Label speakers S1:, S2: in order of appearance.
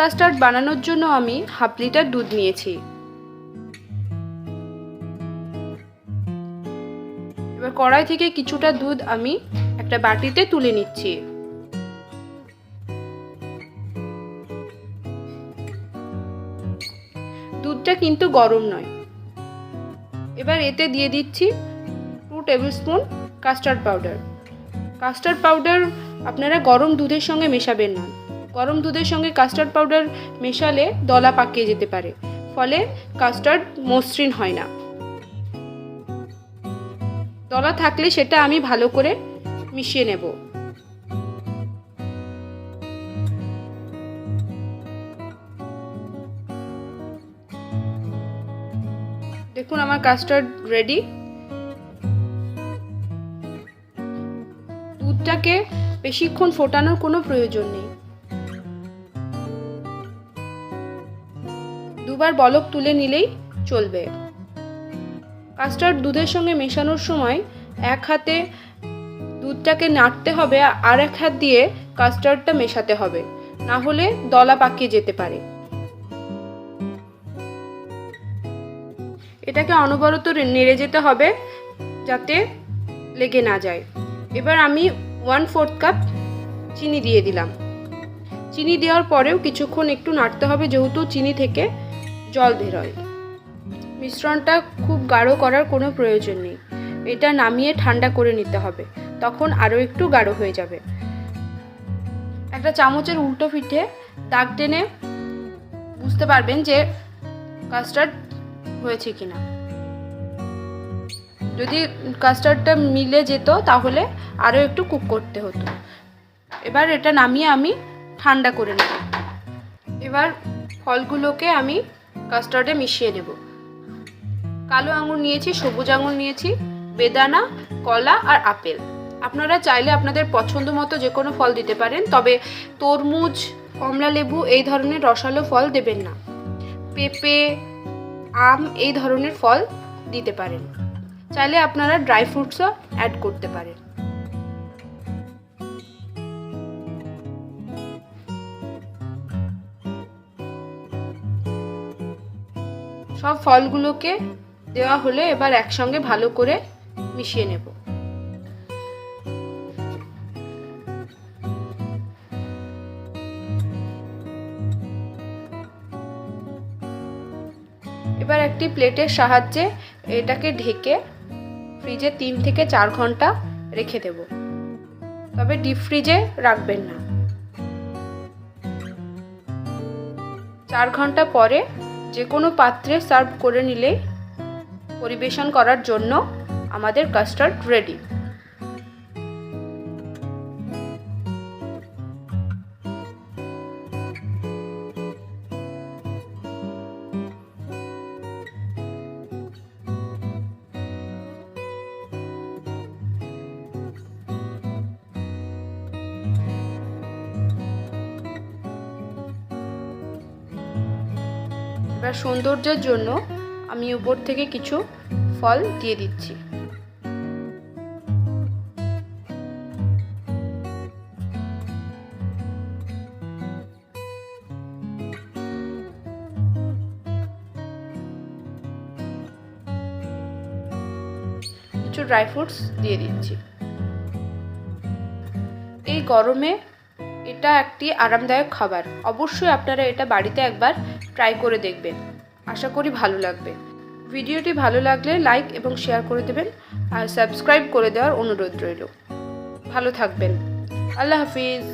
S1: Custard বানানোর জন্য আমি হাফ লিটার দুধ নিয়েছি। এবার কড়াই থেকে কিছুটা দুধ আমি একটা বাটিতে তুলে নিচ্ছি। দুধটা কিন্তু গরম নয়। এবার এতে দিয়ে দিচ্ছি 2 table spoon custard powder. Custard powder আপনারা গরম দুধের সঙ্গে মেশাবেন না। গরম দুধের সঙ্গে কাস্টার্ড পাউডার মেশালে দলা পাকিয়ে যেতে পারে, ফলে কাস্টার্ড মসৃণ হয় না। দলা থাকলে সেটা আমি ভালো করে মিশিয়ে নেব। দেখুন আমার কাস্টার্ড রেডি। দুধটাকে বেশিক্ষণ ফোটানোর কোনো প্রয়োজন নেই। দুবার বলক তুলে নিলেই চলবে। কাস্টার্ড দুধের সঙ্গে মেশানোর সময় এক হাতে দুধটাকে নাড়তে হবে, আর এক হাত দিয়ে কাস্টার্ডটা মেশাতে হবে, না হলে দলা পাকিয়ে যেতে পারে। এটাকে অনবরত নেড়ে যেতে হবে যাতে লেগে না যায়। এবার আমি 1/4 কাপ চিনি দিয়ে দিলাম। চিনি দেওয়ার পরেও কিছুক্ষণ একটু নাড়তে হবে, যেহেতু চিনি থেকে জল বেরোয়। মিশ্রণটা খুব গাঢ় করার কোনো প্রয়োজন নেই। এটা নামিয়ে ঠান্ডা করে নিতে হবে, তখন আরও একটু গাঢ় হয়ে যাবে। একটা চামচের উল্টো পিঠে দাগ টেনে বুঝতে পারবেন যে কাস্টার্ড হয়েছে কিনা। যদি কাস্টার্ডটা মিলে যেত তাহলে আরও একটু কুক করতে হতো। এবার এটা নামিয়ে আমি ঠান্ডা করে নেব। এবার ফলগুলোকে আমি কাস্টার্ডে মিশিয়ে নেব। কালো আঙুর নিয়েছি, সবুজ আঙুর নিয়েছি, বেদানা, কলা আর আপেল। আপনারা চাইলে আপনাদের পছন্দ মতো যে কোনো ফল দিতে পারেন, তবে তরমুজ, কমলা লেবু এই ধরনের রসালো ফল দেবেন না। পেঁপে, আম এই ধরনের ফল দিতে পারেন। চাইলে আপনারা ড্রাই ফ্রুটসও অ্যাড করতে পারেন। সব ফলগুলোকে দেওয়া হলে এবার একসঙ্গে ভালো করে মিশিয়ে নেব। এবার একটি প্লেটের সাহায্যে এটাকে ঢেকে ফ্রিজে 3 থেকে 4 ঘন্টা রেখে দেব। তবে ডিপ ফ্রিজে রাখবেন না। 4 ঘন্টা পরে যে কোনো পাত্রে সার্ভ করে নিলে পরিবেশন করার জন্য আমাদের কাস্টার্ড রেডি। এবার সৌন্দর্যের জন্য আমি উপর থেকে কিছু ফল দিয়ে দিচ্ছি। কিছু ড্রাই ফ্রুটস দিয়ে দিচ্ছি। এই গরমে এটা একটি আরামদায়ক খাবার। অবশ্যই আপনারা এটা বাড়িতে একবার ট্রাই করে দেখবেন। আশা করি ভালো লাগবে। ভিডিওটি ভালো লাগলে লাইক এবং শেয়ার করে দেবেন, আর সাবস্ক্রাইব করে দেওয়ার অনুরোধ রইল। ভালো থাকবেন। আল্লাহ হাফিজ।